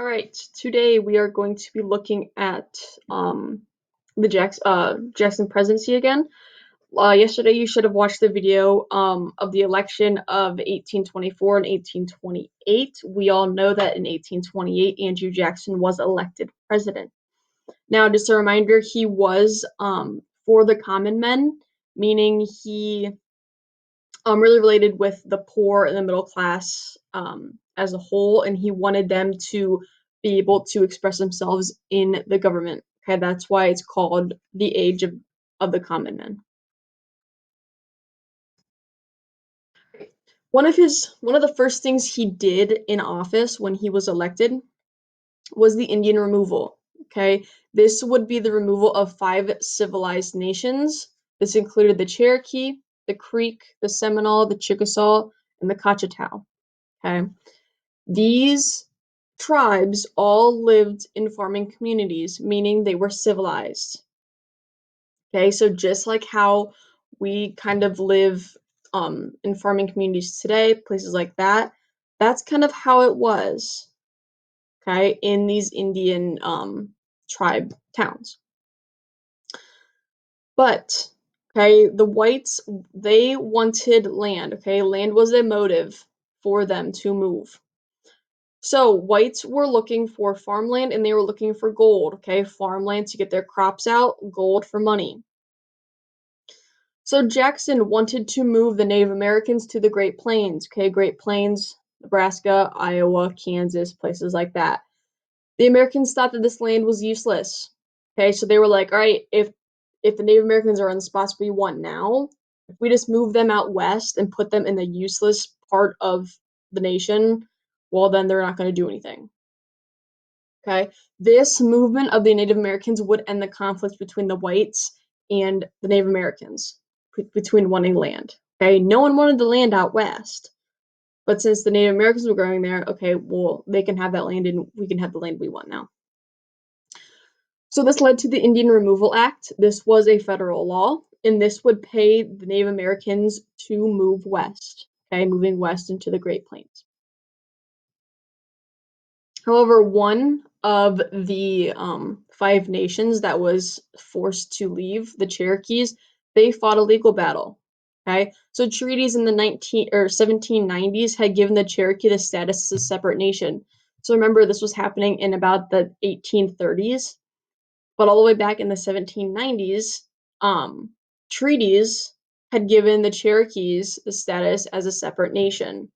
All right, today we are going to be looking at the Jackson presidency again. Yesterday you should have watched the video of the election of 1824 and 1828. We all know that in 1828 Andrew Jackson was elected president. Now, just a reminder, he was for the common men, meaning he really related with the poor and the middle class as a whole, and he wanted them to be able to express themselves in the government. Okay, that's why it's called the age of the common men. One of the first things he did in office when he was elected was the Indian removal. Okay, this would be the removal of 5 civilized nations. This included the Cherokee, the Creek, the Seminole, the Chickasaw, and the Cachetaw. Okay, these tribes all lived in farming communities, meaning they were civilized. Okay, so just like how we kind of live in farming communities today, places like that, that's kind of how it was, okay, in these Indian tribe towns. But, okay, the whites, they wanted land, okay? Land was a motive for them to move. So whites were looking for farmland and they were looking for gold, okay? Farmland to get their crops out, gold for money. So Jackson wanted to move the Native Americans to the Great Plains, okay? Great Plains, Nebraska, Iowa, Kansas, places like that. The Americans thought that this land was useless, okay? So they were like, all right, if the Native Americans are in the spots we want now, if we just move them out west and put them in the useless part of the nation, well, then they're not going to do anything. Okay, this movement of the Native Americans would end the conflict between the whites and the Native Americans, between wanting land. Okay, no one wanted the land out west, but since the Native Americans were going there, okay, well, they can have that land and we can have the land we want now. So this led to the Indian Removal Act. This was a federal law, and this would pay the Native Americans to move west, okay, moving west into the Great Plains. However, one of the 5 nations that was forced to leave, the Cherokees, they fought a legal battle. Okay, so treaties in the 1790s had given the Cherokee the status as a separate nation. So remember, this was happening in about the 1830s, but all the way back in the 1790s, treaties had given the Cherokees the status as a separate nation.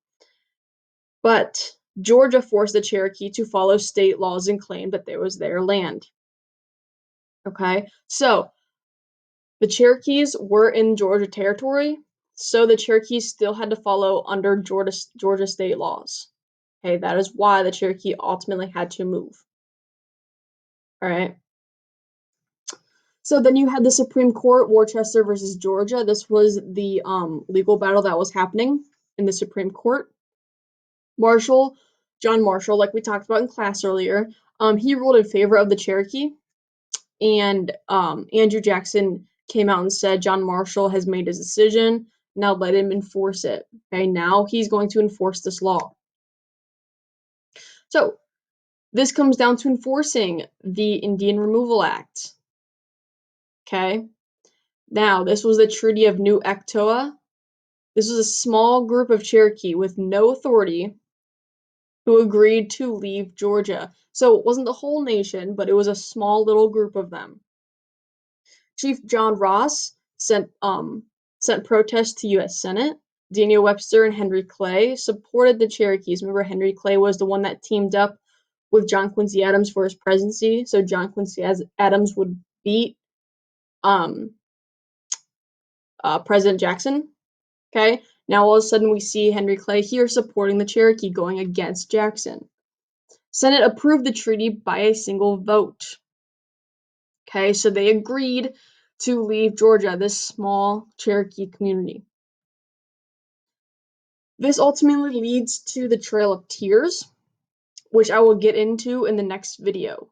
But Georgia forced the Cherokee to follow state laws and claimed that it was their land. Okay, so the Cherokees were in Georgia territory, so the Cherokees still had to follow under Georgia state laws. Okay, that is why the Cherokee ultimately had to move. All right. So then you had the Supreme Court, Worcester versus Georgia. This was the legal battle that was happening in the Supreme Court. John Marshall, like we talked about in class earlier, he ruled in favor of the Cherokee, and Andrew Jackson came out and said John Marshall has made his decision, now let him enforce it. Okay, now he's going to enforce this law. So this comes down to enforcing the Indian Removal Act. Okay, now this was the Treaty of New Echtoa. This was a small group of Cherokee with no authority who agreed to leave Georgia. So it wasn't the whole nation, but it was a small little group of them. Chief John Ross sent protests to U.S. Senate. Daniel Webster and Henry Clay supported the Cherokees. Remember, Henry Clay was the one that teamed up with John Quincy Adams for his presidency. So John Quincy Adams would beat President Jackson. Okay, now all of a sudden we see Henry Clay here supporting the Cherokee going against Jackson. Senate approved the treaty by a single vote. Okay, so they agreed to leave Georgia, this small Cherokee community. This ultimately leads to the Trail of Tears, which I will get into in the next video.